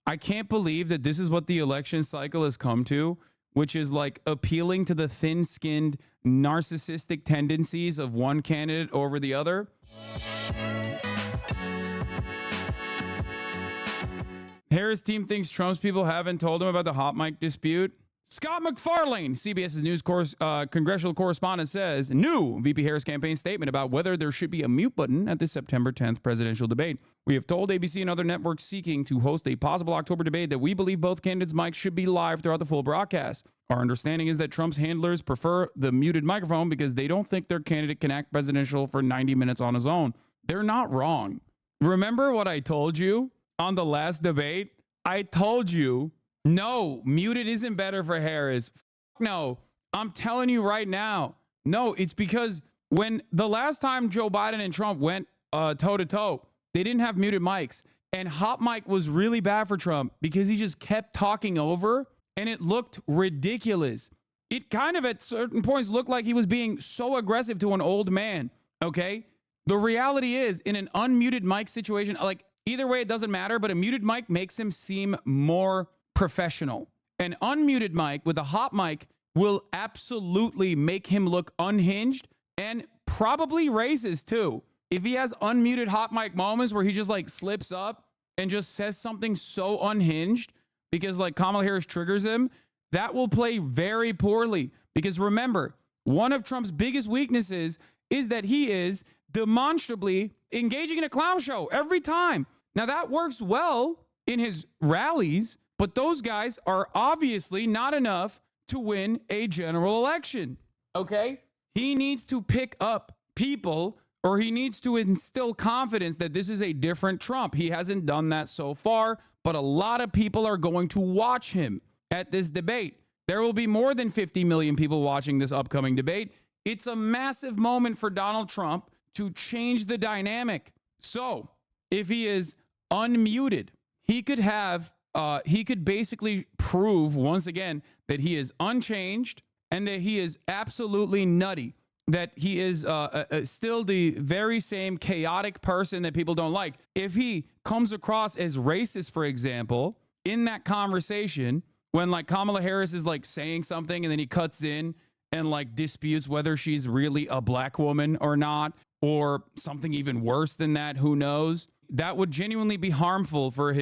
I can't believe that this is what the election cycle has come to, which is like appealing to the thin-skinned, narcissistic tendencies of one candidate over the other. Harris' team thinks Trump's people haven't told him about the hot mic dispute. Scott McFarlane, CBS's news congressional correspondent, says new VP Harris campaign statement about whether there should be a mute button at the September 10th presidential debate. We have told ABC and other networks seeking to host a possible October debate that we believe both candidates' mics should be live throughout the full broadcast. Our understanding is that Trump's handlers prefer the muted microphone because they don't think their candidate can act presidential for 90 minutes on his own. They're not wrong. Remember what I told you on the last debate? I told you, no, muted isn't better for Harris. No, I'm telling you right now. No, it's because when the last time Joe Biden and Trump went toe-to-toe, they didn't have muted mics. And hot mic was really bad for Trump because he just kept talking over and it looked ridiculous. It kind of at certain points looked like he was being so aggressive to an old man, okay? The reality is, in an unmuted mic situation, like either way, it doesn't matter, but a muted mic makes him seem more professional. An unmuted mic with a hot mic will absolutely make him look unhinged and probably racist too. If he has unmuted hot mic moments where he just like slips up and just says something so unhinged because like Kamala Harris triggers him, that will play very poorly. Because remember, one of Trump's biggest weaknesses is that he is demonstrably engaging in a clown show every time. Now that works well in his rallies, but those guys are obviously not enough to win a general election, okay? He needs to pick up people, or he needs to instill confidence that this is a different Trump. He hasn't done that so far, but a lot of people are going to watch him at this debate. There will be more than 50 million people watching this upcoming debate. It's a massive moment for Donald Trump to change the dynamic. So if he is unmuted, he could basically prove once again that he is unchanged and that he is absolutely nutty, that he is still the very same chaotic person that people don't like. If he comes across as racist, for example, in that conversation, when like Kamala Harris is like saying something and then he cuts in and like disputes whether she's really a black woman or not, or something even worse than that, who knows? That would genuinely be harmful for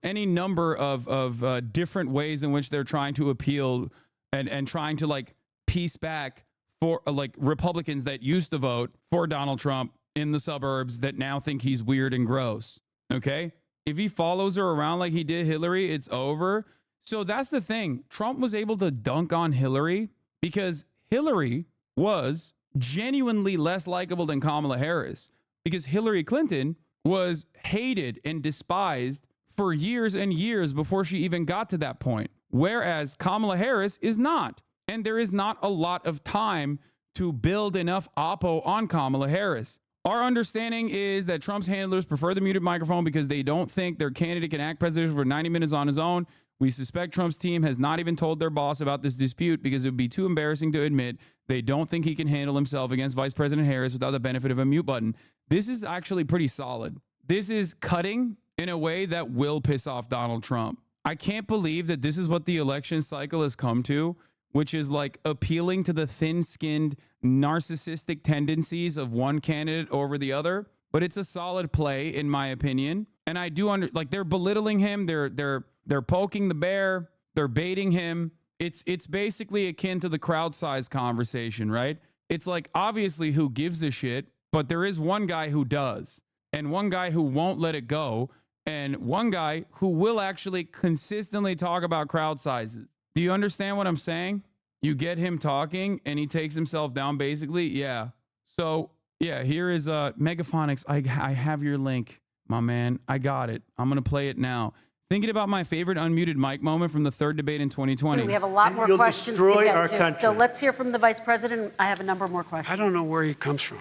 any number of different ways in which they're trying to appeal and trying to like piece back for like Republicans that used to vote for Donald Trump in the suburbs that now think he's weird and gross. Okay? If he follows her around like he did Hillary, it's over. So that's the thing. Trump was able to dunk on Hillary because Hillary was genuinely less likable than Kamala Harris, because Hillary Clinton was hated and despised for years and years before she even got to that point, whereas Kamala Harris is not. And there is not a lot of time to build enough oppo on Kamala Harris. Our understanding is that Trump's handlers prefer the muted microphone because they don't think their candidate can act presidential for 90 minutes on his own. We suspect Trump's team has not even told their boss about this dispute because it would be too embarrassing to admit they don't think he can handle himself against Vice President Harris without the benefit of a mute button. This is actually pretty solid. This is cutting in a way that will piss off Donald Trump. I can't believe that this is what the election cycle has come to, which is like appealing to the thin-skinned, narcissistic tendencies of one candidate over the other. But it's a solid play, in my opinion. And I do they're belittling him. They're poking the bear. They're baiting him. It's basically akin to the crowd size conversation, right? It's like, obviously, who gives a shit? But there is one guy who does, and one guy who won't let it go, and one guy who will actually consistently talk about crowd sizes. Do you understand what I'm saying? You get him talking, and he takes himself down, basically. Yeah. So, yeah, here is Megaphonics. I have your link, my man. I got it. I'm going to play it now. Thinking about my favorite unmuted mic moment from the third debate in 2020. We have a lot more questions to get to. So let's hear from the vice president. I have a number more questions. I don't know where he comes from.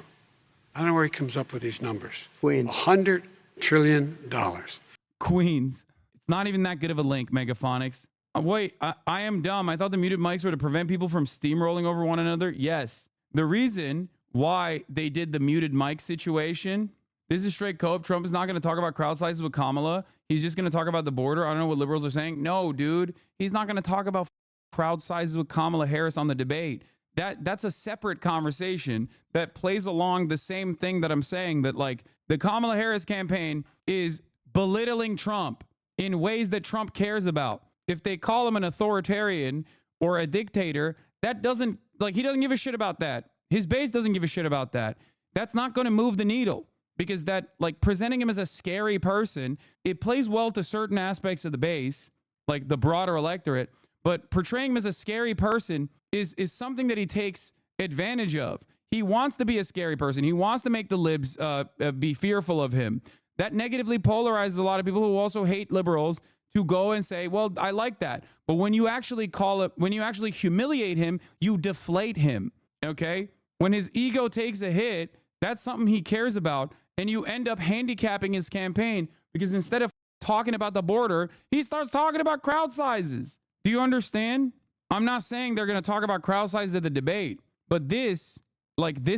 I don't know where he comes up with these numbers. Queens. $100 trillion. Queens. It's not even that good of a link, Megaphonics. Wait, I am dumb. I thought the muted mics were to prevent people from steamrolling over one another. Yes. The reason why they did the muted mic situation, this is straight cope. Trump is not going to talk about crowd sizes with Kamala. He's just going to talk about the border. I don't know what liberals are saying. No, dude, he's not going to talk about crowd sizes with Kamala Harris on the debate. That's a separate conversation that plays along the same thing that I'm saying, that like the Kamala Harris campaign is belittling Trump in ways that Trump cares about. If they call him an authoritarian or a dictator, that doesn't, like, he doesn't give a shit about that. His base doesn't give a shit about that. That's not going to move the needle, because that, like, presenting him as a scary person, it plays well to certain aspects of the base, like the broader electorate, but portraying him as a scary person is something that he takes advantage of. He wants to be a scary person. He wants to make the libs be fearful of him. That negatively polarizes a lot of people who also hate liberals to go and say, well, I like that. But when you actually call it, when you actually humiliate him, you deflate him. Okay? When his ego takes a hit, that's something he cares about. And you end up handicapping his campaign, because instead of talking about the border, he starts talking about crowd sizes. Do you understand? I'm not saying they're going to talk about crowd sizes at the debate, but this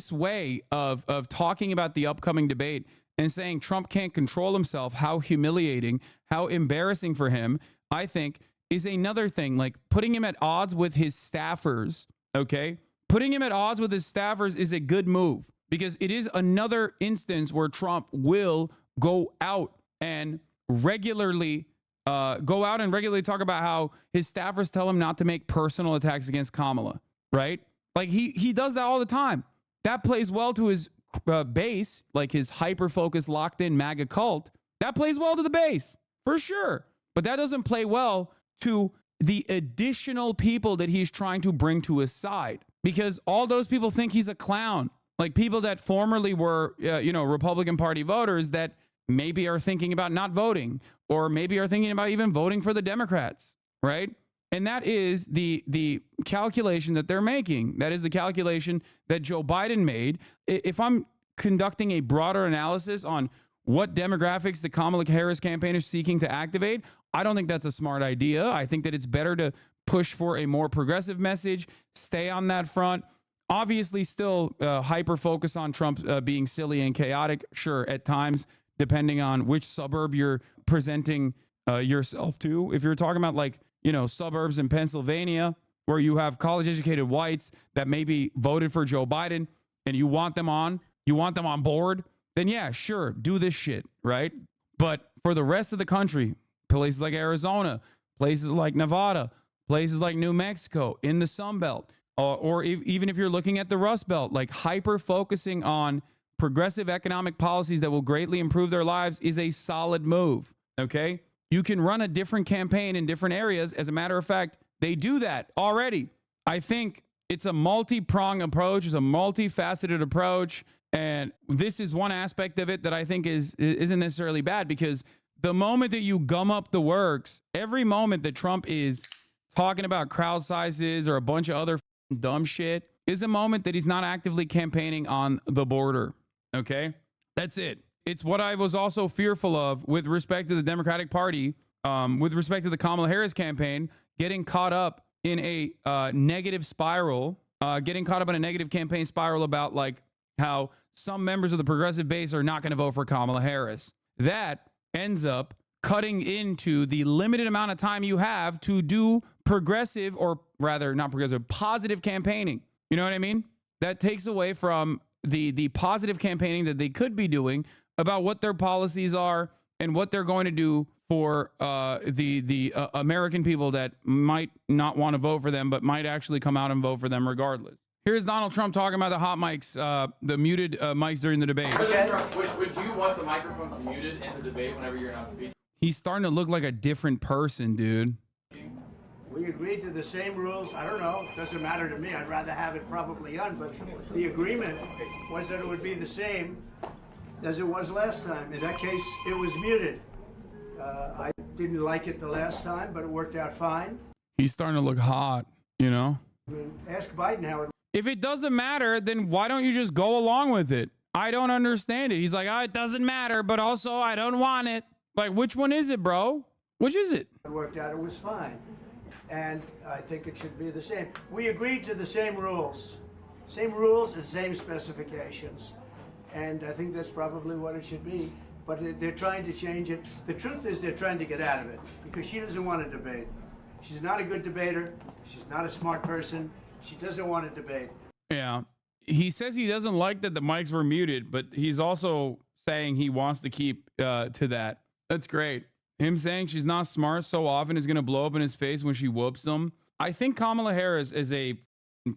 way of talking about the upcoming debate and saying Trump can't control himself, how humiliating, how embarrassing for him, I think is another thing. Like putting him at odds with his staffers, okay? Putting him at odds with his staffers is a good move, because it is another instance where Trump will go out and regularly talk about how his staffers tell him not to make personal attacks against Kamala, right? Like he does that all the time. That plays well to his base, like his hyper-focused, locked-in MAGA cult. That plays well to the base, for sure. But that doesn't play well to the additional people that he's trying to bring to his side, because all those people think he's a clown. Like people that formerly were, Republican Party voters that maybe are thinking about not voting, or maybe are thinking about even voting for the Democrats, right? And that is the calculation that they're making. That is the calculation that Joe Biden made. If I'm conducting a broader analysis on what demographics the Kamala Harris campaign is seeking to activate, I don't think that's a smart idea. I think that it's better to push for a more progressive message, stay on that front. Obviously, still hyper focus on Trump being silly and chaotic, sure, at times, depending on which suburb you're presenting yourself to. If you're talking about suburbs in Pennsylvania where you have college educated whites that maybe voted for Joe Biden and you want them on board, then yeah, sure, do this shit, right? But for the rest of the country, places like Arizona, places like Nevada, places like New Mexico, in the Sun Belt, or even if you're looking at the Rust Belt, like hyper focusing on progressive economic policies that will greatly improve their lives is a solid move, okay? You can run a different campaign in different areas. As a matter of fact, they do that already. I think it's a multi-pronged approach. It's a multifaceted approach. And this is one aspect of it that I think isn't necessarily bad, because the moment that you gum up the works, every moment that Trump is talking about crowd sizes or a bunch of other dumb shit is a moment that he's not actively campaigning on the border. Okay? That's it. It's what I was also fearful of with respect to the Democratic Party, with respect to the Kamala Harris campaign, getting caught up in a negative spiral, getting caught up in a negative campaign spiral about like how some members of the progressive base are not going to vote for Kamala Harris. That ends up cutting into the limited amount of time you have to do progressive, or rather not progressive, positive campaigning. You know what I mean? That takes away from the positive campaigning that they could be doing about what their policies are and what they're going to do for the American people that might not want to vote for them, but might actually come out and vote for them regardless. Here's Donald Trump talking about the hot mics, the muted mics during the debate. President Trump, would you want the microphones muted in the debate whenever you're not speaking? He's starting to look like a different person, dude. We agreed to the same rules. I don't know. It doesn't matter to me. I'd rather have it probably on, but the agreement was that it would be the same as it was last time. In that case, it was muted. I didn't like it the last time, but it worked out fine. He's starting to look hot, you know? I mean, ask Biden how it. If it doesn't matter, then why don't you just go along with it? I don't understand it. He's like, it doesn't matter, but also I don't want it. Like, which one is it, bro? Which is it? It worked out. It was fine. And I think it should be the same. We agreed to the same rules. Same rules and same specifications. And I think that's probably what it should be. but they're trying to change it. The truth is they're trying to get out of it because she doesn't want to debate. She's not a good debater. She's not a smart person. She doesn't want to debate. Yeah. He says he doesn't like that the mics were muted, but he's also saying he wants to keep to that. That's great. Him saying she's not smart so often is going to blow up in his face when she whoops him. I think Kamala Harris as a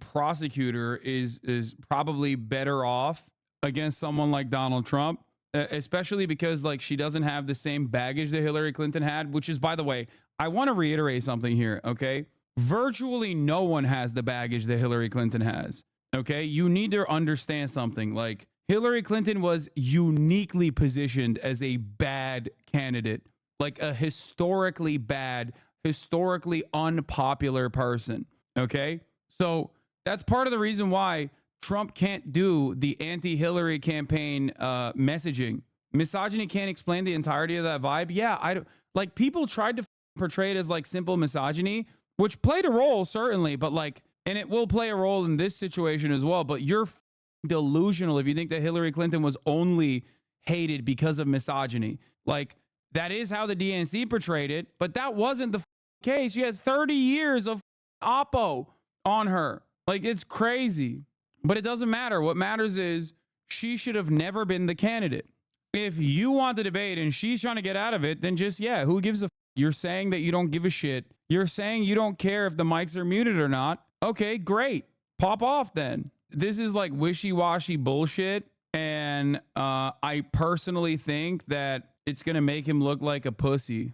prosecutor is probably better off against someone like Donald Trump, especially because like she doesn't have the same baggage that Hillary Clinton had, which is, by the way, I want to reiterate something here. Okay. Virtually no one has the baggage that Hillary Clinton has. Okay. You need to understand something. Like Hillary Clinton was uniquely positioned as a bad candidate, like a historically bad, historically unpopular person. Okay. So that's part of the reason why Trump can't do the anti-Hillary campaign messaging. Misogyny can't explain the entirety of that vibe. Yeah, I don't like people tried to portray it as like simple misogyny, which played a role certainly, but like, and it will play a role in this situation as well. But you're delusional if you think that Hillary Clinton was only hated because of misogyny. Like that is how the DNC portrayed it, but that wasn't the case. You had 30 years of oppo on her. Like it's crazy. But it doesn't matter. What matters is she should have never been the candidate. If you want the debate and she's trying to get out of it, then just, yeah, who gives a f? You're saying that you don't give a shit. You're saying you don't care if the mics are muted or not. Okay, great. Pop off then. This is like wishy-washy bullshit. And I personally think that it's going to make him look like a pussy.